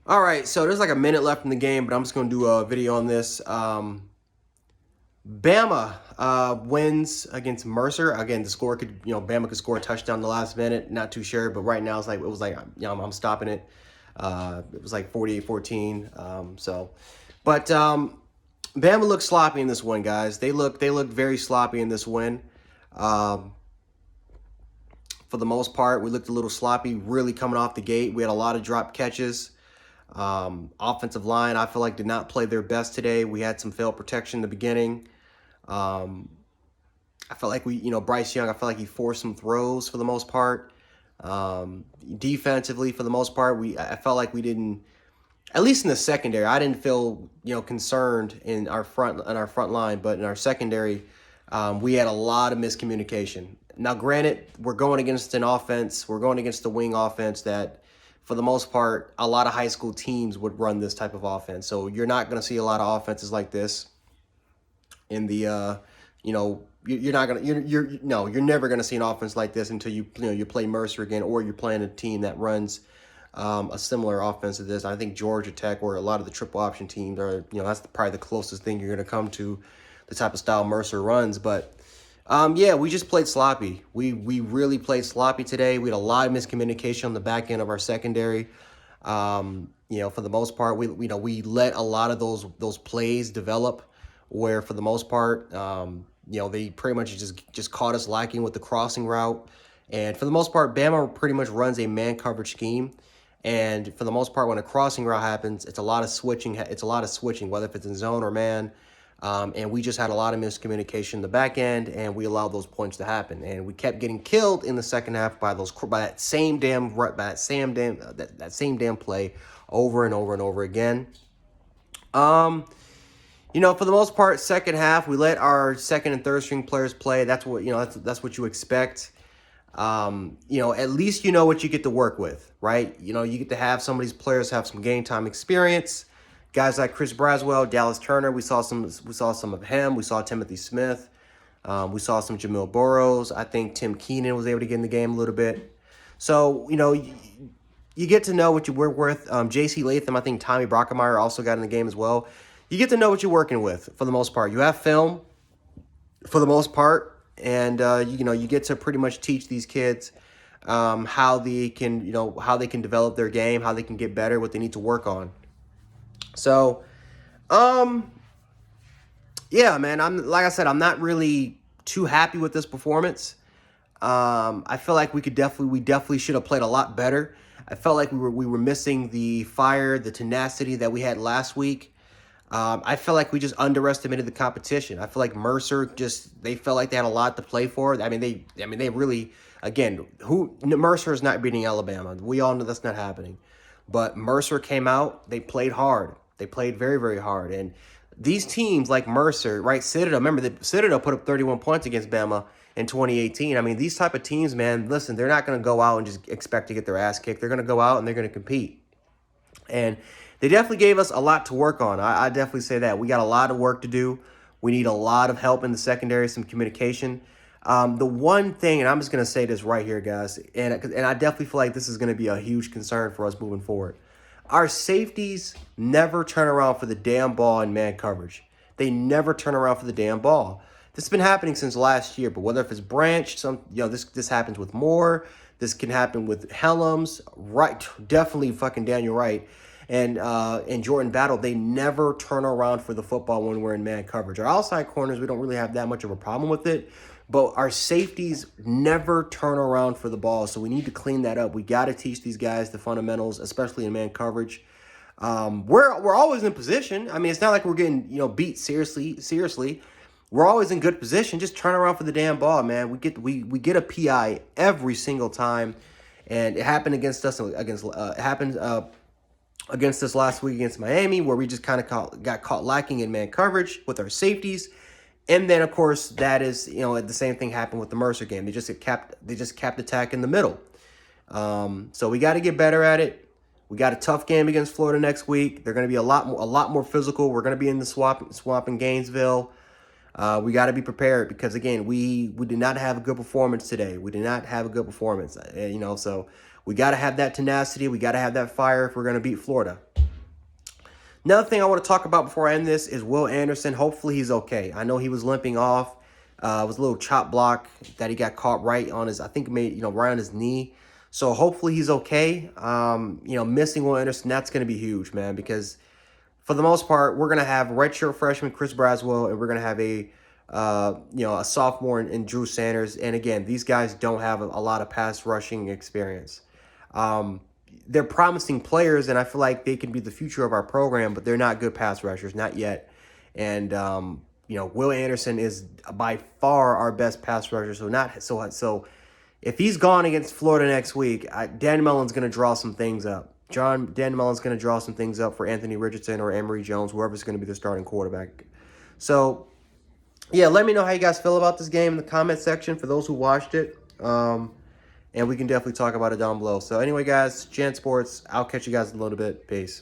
All right, so there's like a minute left in the game, but I'm just going to do a video on this. Bama wins against Mercer. Again, the score could, Bama could score a touchdown in the last minute. Not too sure, but right now it was like, I'm stopping it. It was like 48-14. Bama looked sloppy in this one, guys. They look very sloppy in this win. For the most part, we looked a little sloppy, really coming off the gate. We had a lot of drop catches. Offensive line, I feel like, did not play their best today. We had some failed protection in the beginning. I felt like Bryce Young, I felt like he forced some throws for the most part. Defensively, for the most part, I felt like we didn't, at least in the secondary, I didn't feel, concerned in our front line, but in our secondary, we had a lot of miscommunication. Now, granted, we're going against an offense, we're going against the wing offense that, for the most part, a lot of high school teams would run this type of offense. So you're not going to see a lot of offenses like this in the, you're not going to, you're never going to see an offense like this until you play Mercer again, or you're playing a team that runs a similar offense to this. I think Georgia Tech, or a lot of the triple option teams are, that's probably the closest thing you're going to come to the type of style Mercer runs. But yeah, we just played sloppy. We really played sloppy today. We had a lot of miscommunication on the back end of our secondary. For the most part, we let a lot of those plays develop, where for the most part, they pretty much just caught us lacking with the crossing route. And for the most part, Bama pretty much runs a man coverage scheme. And for the most part, when a crossing route happens, it's a lot of switching. Whether if it's in zone or man. And we just had a lot of miscommunication in the back end, and we allowed those points to happen. And we kept getting killed in the second half by that same damn play over and over and over again. For the most part, second half, we let our second and third string players play. That's what that's what you expect. At least you know what you get to work with, right? You get to have some of these players have some game time experience. Guys like Chris Braswell, Dallas Turner, we saw some of him. We saw Timothy Smith. We saw some Jamil Burrows. I think Tim Keenan was able to get in the game a little bit. So, you get to know what you work with. J.C. Latham, I think Tommy Brockemeyer also got in the game as well. You get to know what you're working with for the most part. You have film for the most part, and you get to pretty much teach these kids how they can develop their game, how they can get better, what they need to work on. So, yeah, man, like I said, I'm not really too happy with this performance. I feel like we definitely should have played a lot better. I felt like we were missing the fire, the tenacity that we had last week. I feel like we just underestimated the competition. I feel like Mercer they felt like they had a lot to play for. They really, again, Mercer is not beating Alabama. We all know that's not happening. But Mercer came out, they played hard. They played very, very hard. And these teams like Mercer, right, Citadel, remember that Citadel put up 31 points against Bama in 2018. These type of teams, man, listen, they're not going to go out and just expect to get their ass kicked. They're going to go out and they're going to compete. And they definitely gave us a lot to work on. I definitely say that. We got a lot of work to do. We need a lot of help in the secondary, some communication. The one thing, and I'm just going to say this right here, guys, and I definitely feel like this is going to be a huge concern for us moving forward. Our safeties never turn around for the damn ball in man coverage. They never turn around for the damn ball. This has been happening since last year, but whether if it's Branch, this happens with Moore. This can happen with Helms, right? Definitely fucking Daniel Wright and Jordan Battle. They never turn around for the football when we're in man coverage. Our outside corners, we don't really have that much of a problem with it. But our safeties never turn around for the ball, so we need to clean that up. We got to teach these guys the fundamentals, especially in man coverage. We're always in position. It's not like we're getting beat seriously. We're always in good position. Just turn around for the damn ball, man. We get a PI every single time, and it happened against us against us last week against Miami, where we just kind of got caught lacking in man coverage with our safeties. And then, of course, that is, the same thing happened with the Mercer game. They just kept attack in the middle. So we got to get better at it. We got a tough game against Florida next week. They're going to be a lot more physical. We're going to be in the swamp in Gainesville. We got to be prepared because, again, we did not have a good performance today. We did not have a good performance. So we got to have that tenacity. We got to have that fire if we're going to beat Florida. Another thing I want to talk about before I end this is Will Anderson. Hopefully he's okay. I know he was limping off. It was a little chop block that he got caught right on his, I think, right on his knee. So hopefully he's okay. Missing Will Anderson, that's going to be huge, man, because for the most part, we're going to have redshirt freshman Chris Braswell, and we're going to have a sophomore in Drew Sanders. And again, these guys don't have a lot of pass rushing experience. They're promising players, and I feel like they can be the future of our program, but they're not good pass rushers, not yet. And Will Anderson is by far our best pass rusher. So if he's gone against Florida next week, Dan Mullen's going to draw some things up. Dan Mullen's going to draw some things up for Anthony Richardson or Emory Jones, whoever's going to be the starting quarterback. So, yeah, let me know how you guys feel about this game in the comment section for those who watched it. And we can definitely talk about it down below. So anyway, guys, Jan Sports, I'll catch you guys in a little bit. Peace.